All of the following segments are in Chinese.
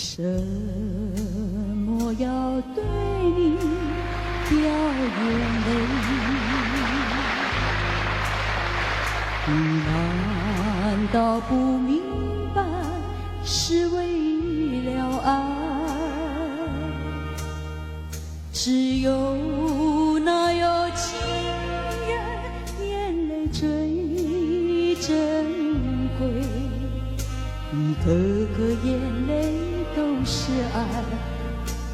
什么要对你掉眼泪？你难道不明白是为了爱？只有那有情人眼泪最珍贵，一颗颗眼泪都是爱，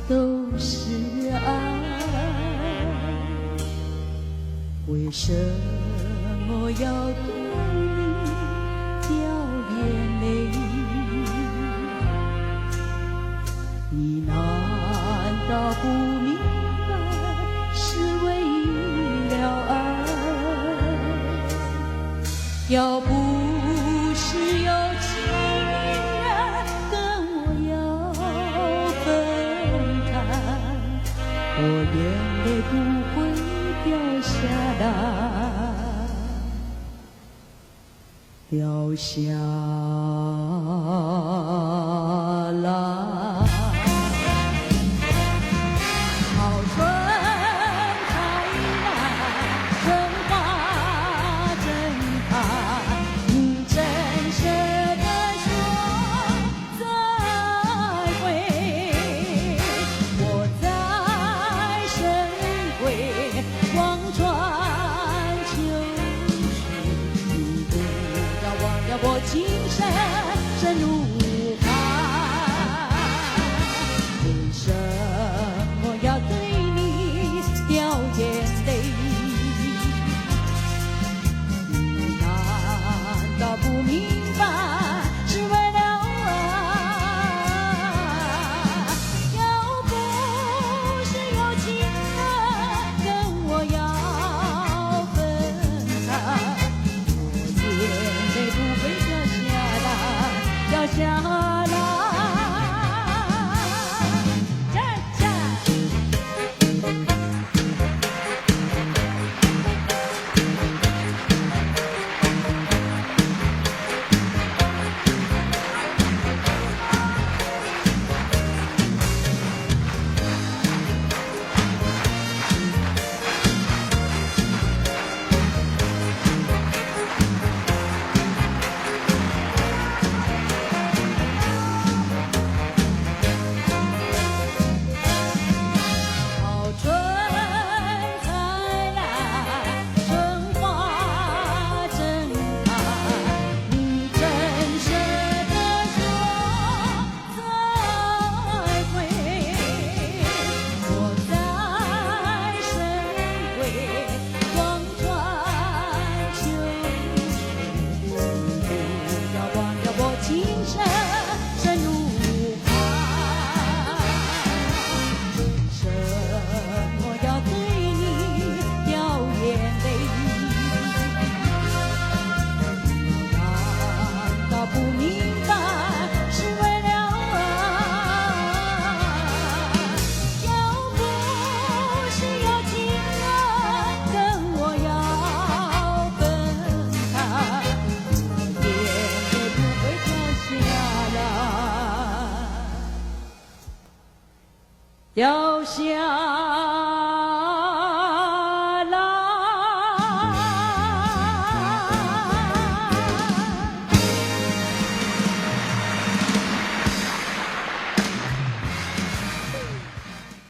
都是爱。为什么要对你掉眼泪？你难道不明白是为了爱？要不是有情人跟我要分开，我眼泪不会掉下来，掉下来。好春开来，春花正开，你真舍得说再会？我在深闺望穿秋水，你不要忘了我今生深如海。为什么要对你掉眼泪？你难道不明白是为了爱？要不是有情人跟我要分开，我眼泪不会掉下来。掉下